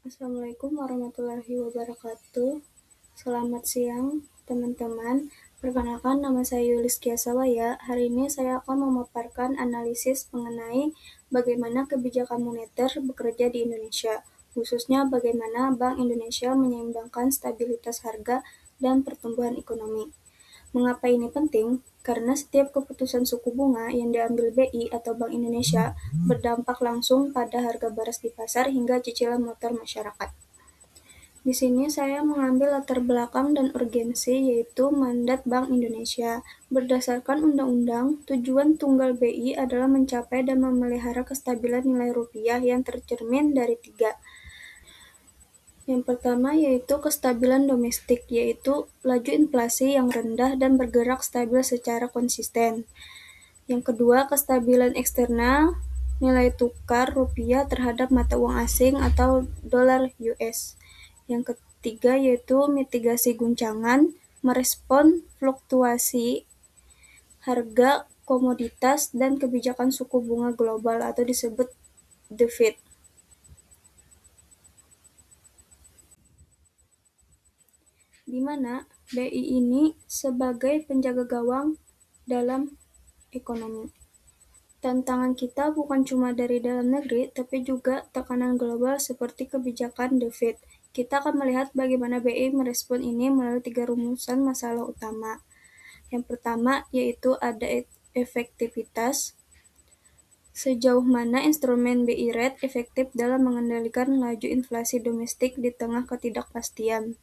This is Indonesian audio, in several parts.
Assalamualaikum warahmatullahi wabarakatuh. Selamat siang, teman-teman. Perkenalkan, nama saya Yuliskia Sawaya. Hari ini saya akan memaparkan analisis mengenai bagaimana kebijakan moneter bekerja di Indonesia, khususnya bagaimana Bank Indonesia menyeimbangkan stabilitas harga dan pertumbuhan ekonomi. Mengapa ini penting? Karena setiap keputusan suku bunga yang diambil BI atau Bank Indonesia berdampak langsung pada harga beras di pasar hingga cicilan motor masyarakat. Di sini saya mengambil latar belakang dan urgensi, yaitu mandat Bank Indonesia. Berdasarkan undang-undang, tujuan tunggal BI adalah mencapai dan memelihara kestabilan nilai rupiah yang tercermin dari tiga. Yang pertama yaitu kestabilan domestik, yaitu laju inflasi yang rendah dan bergerak stabil secara konsisten. Yang kedua, kestabilan eksternal, nilai tukar rupiah terhadap mata uang asing atau dolar US. Yang ketiga yaitu mitigasi guncangan, merespon fluktuasi harga komoditas dan kebijakan suku bunga global atau disebut The Fed. Di mana BI ini sebagai penjaga gawang dalam ekonomi. Tantangan kita bukan cuma dari dalam negeri, tapi juga tekanan global seperti kebijakan The Fed. Kita akan melihat bagaimana BI merespon ini melalui 3 rumusan masalah utama. Yang pertama yaitu ada efektivitas. Sejauh mana instrumen BI Rate efektif dalam mengendalikan laju inflasi domestik di tengah ketidakpastian.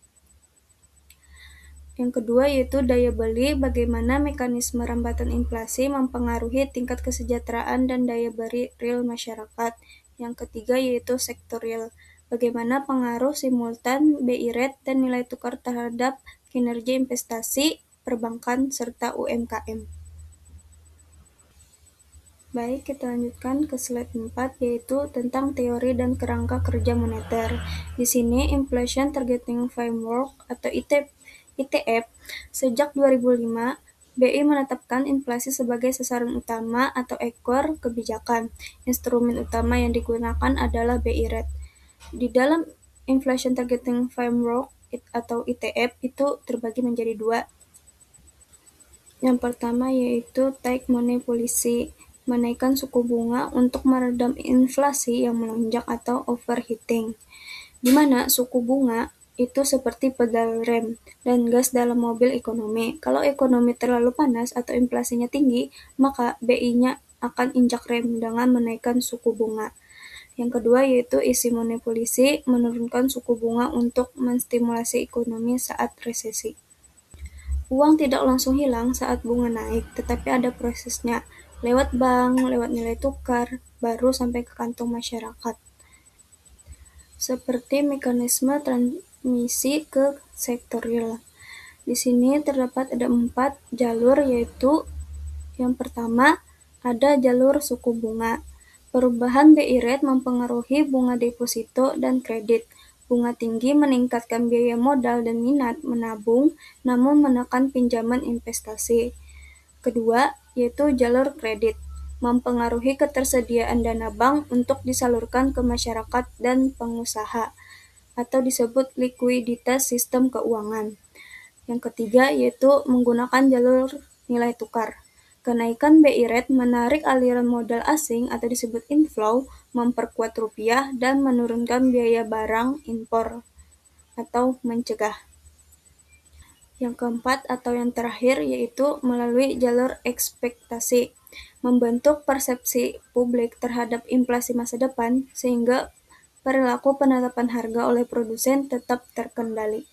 Yang kedua yaitu daya beli, bagaimana mekanisme rambatan inflasi mempengaruhi tingkat kesejahteraan dan daya beli real masyarakat. Yang ketiga yaitu sektorial, bagaimana pengaruh simultan BI Rate dan nilai tukar terhadap kinerja investasi, perbankan, serta UMKM. Baik, kita lanjutkan ke slide 4, yaitu tentang teori dan kerangka kerja moneter. Di sini, Inflation Targeting Framework atau ITF, sejak 2005, BI menetapkan inflasi sebagai sasaran utama atau ekor kebijakan. Instrumen utama yang digunakan adalah BI Rate. Di dalam Inflation Targeting Framework atau ITF itu terbagi menjadi dua. Yang pertama yaitu tight money policy, menaikkan suku bunga untuk meredam inflasi yang melonjak atau overheating, di mana suku bunga itu seperti pedal rem dan gas dalam mobil ekonomi. Kalau ekonomi terlalu panas atau inflasinya tinggi, maka BI-nya akan injak rem dengan menaikkan suku bunga. Yang kedua yaitu easy money policy, menurunkan suku bunga untuk menstimulasi ekonomi saat resesi. Uang tidak langsung hilang saat bunga naik, tetapi ada prosesnya, lewat bank, lewat nilai tukar, baru sampai ke kantong masyarakat. Seperti mekanisme transmisi ke sektorial. Di sini terdapat ada 4 jalur, yaitu yang pertama ada jalur suku bunga. Perubahan BI Rate mempengaruhi bunga deposito dan kredit. Bunga tinggi meningkatkan biaya modal dan minat menabung, namun menekan pinjaman investasi. Kedua, yaitu jalur kredit, mempengaruhi ketersediaan dana bank untuk disalurkan ke masyarakat dan pengusaha, atau disebut likuiditas sistem keuangan. Yang ketiga, yaitu menggunakan jalur nilai tukar. Kenaikan BI Rate menarik aliran modal asing atau disebut inflow, memperkuat rupiah, dan menurunkan biaya barang impor atau mencegah. Yang keempat atau yang terakhir yaitu melalui jalur ekspektasi, membentuk persepsi publik terhadap inflasi masa depan sehingga perilaku penetapan harga oleh produsen tetap terkendali.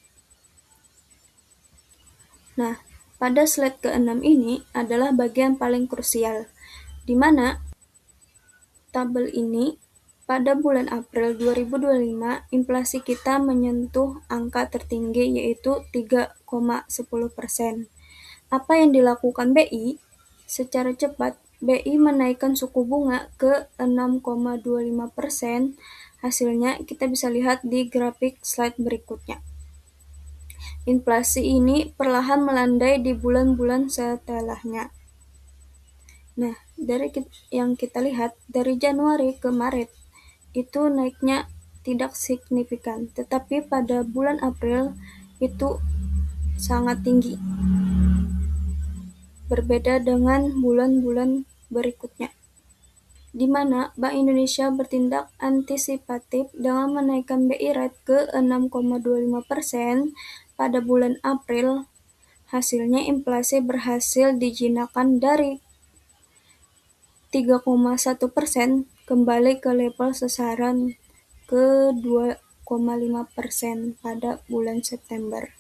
Nah, pada slide ke-6 ini adalah bagian paling krusial, di mana tabel ini pada bulan April 2025 inflasi kita menyentuh angka tertinggi yaitu 3,10%. Apa yang dilakukan BI? Secara cepat, BI menaikkan suku bunga ke 6,25%. Hasilnya kita bisa lihat di grafik slide berikutnya. Inflasi ini perlahan melandai di bulan-bulan setelahnya. Nah, dari yang kita lihat, dari Januari ke Maret, itu naiknya tidak signifikan, tetapi pada bulan April itu sangat tinggi, berbeda dengan bulan-bulan berikutnya, di mana Bank Indonesia bertindak antisipatif dengan menaikkan BI rate ke 6,25% pada bulan April. Hasilnya inflasi berhasil dijinakan dari 3,1% kembali ke level sasaran ke 2,5% pada bulan September.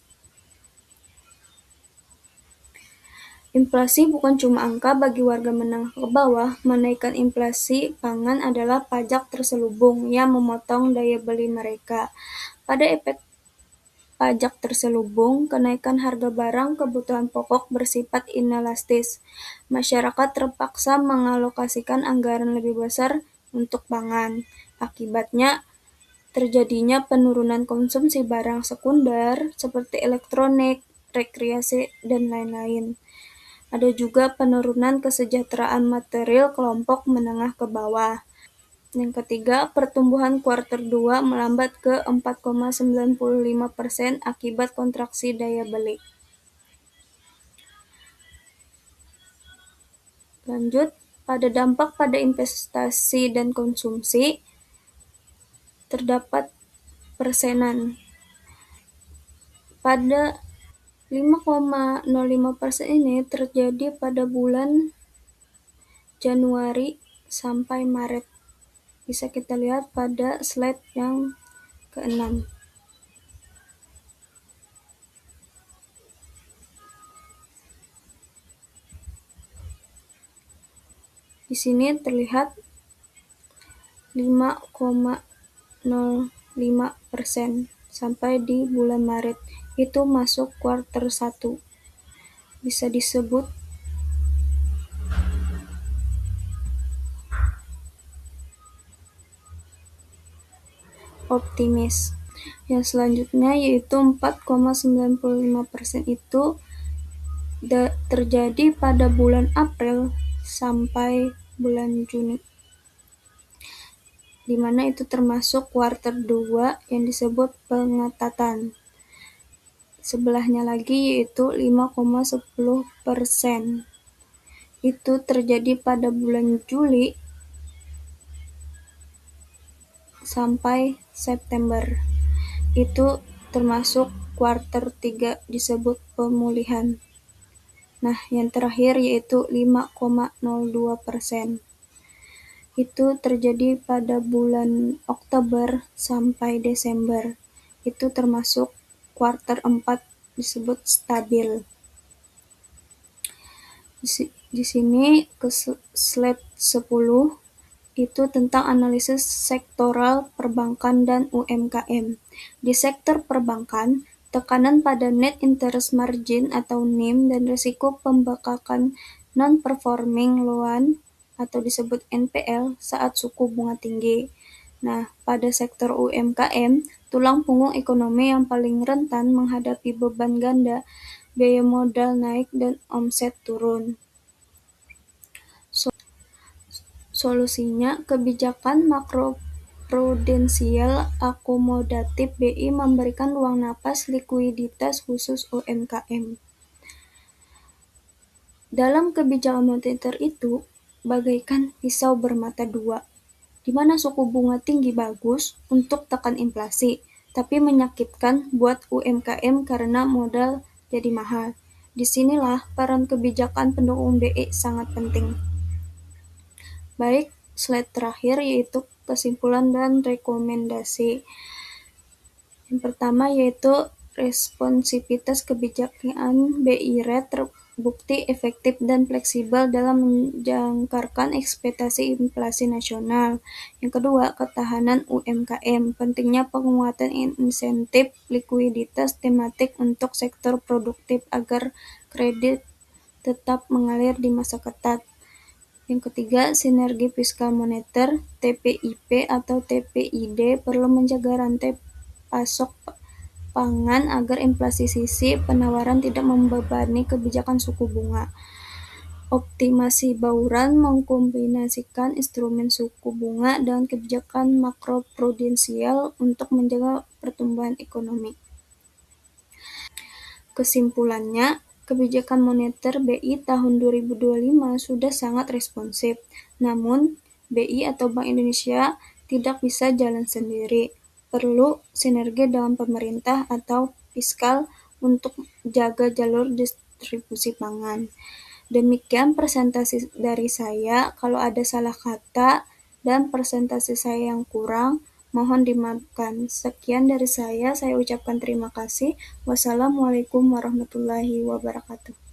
Inflasi bukan cuma angka bagi warga menengah ke bawah. Menaikkan inflasi pangan adalah pajak terselubung yang memotong daya beli mereka. Pada efek pajak terselubung, kenaikan harga barang kebutuhan pokok bersifat inelastis. Masyarakat terpaksa mengalokasikan anggaran lebih besar untuk pangan. Akibatnya, terjadinya penurunan konsumsi barang sekunder seperti elektronik, rekreasi, dan lain-lain. Ada juga penurunan kesejahteraan material kelompok menengah ke bawah. Yang ketiga, pertumbuhan kuartal 2 melambat ke 4,95% akibat kontraksi daya beli. Lanjut, pada dampak pada investasi dan konsumsi, terdapat persenan. Pada 5,05% ini terjadi pada bulan Januari sampai Maret. Bisa kita lihat pada slide yang ke-6. Di sini terlihat 5,05% sampai di bulan Maret. Itu masuk kuartal 1. Bisa disebut optimis. Yang selanjutnya yaitu 4,95% itu terjadi pada bulan April sampai bulan Juni, di mana itu termasuk kuartal 2 yang disebut pengetatan. Sebelahnya lagi yaitu 5,10%. Itu terjadi pada bulan Juli sampai September. Itu termasuk kuartal 3 disebut pemulihan. Nah, yang terakhir yaitu 5,02%. Itu terjadi pada bulan Oktober sampai Desember. Itu termasuk kuartal 4 disebut stabil. Di sini ke slide 10 itu tentang analisis sektoral perbankan dan UMKM. Di sektor perbankan, tekanan pada net interest margin atau NIM dan risiko pembengkakan non-performing loan atau disebut NPL saat suku bunga tinggi. Nah, pada sektor UMKM, tulang punggung ekonomi yang paling rentan menghadapi beban ganda, biaya modal naik dan omset turun. Solusinya, kebijakan makroprudensial akomodatif BI memberikan ruang napas likuiditas khusus UMKM. Dalam kebijakan moneter itu, bagaikan pisau bermata dua, di mana suku bunga tinggi bagus untuk tekan inflasi, tapi menyakitkan buat UMKM karena modal jadi mahal. Disinilah peran kebijakan pendukung BI sangat penting. Baik, slide terakhir yaitu kesimpulan dan rekomendasi. Yang pertama yaitu responsivitas kebijakan BI rate terbukti efektif dan fleksibel dalam menjangkarkan ekspektasi inflasi nasional. Yang kedua, ketahanan UMKM. Pentingnya penguatan insentif likuiditas tematik untuk sektor produktif agar kredit tetap mengalir di masa ketat. Yang ketiga, sinergi fiskal moneter, TPIP atau TPID perlu menjaga rantai pasok pangan agar inflasi sisi penawaran tidak membebani kebijakan suku bunga. Optimasi bauran mengkombinasikan instrumen suku bunga dengan kebijakan makroprudensial untuk menjaga pertumbuhan ekonomi. Kesimpulannya, kebijakan moneter BI tahun 2025 sudah sangat responsif. Namun, BI atau Bank Indonesia tidak bisa jalan sendiri. Perlu sinergi dengan pemerintah atau fiskal untuk jaga jalur distribusi pangan. Demikian presentasi dari saya. Kalau ada salah kata dan presentasi saya yang kurang, mohon dimaafkan. Sekian dari saya ucapkan terima kasih. Wassalamualaikum warahmatullahi wabarakatuh.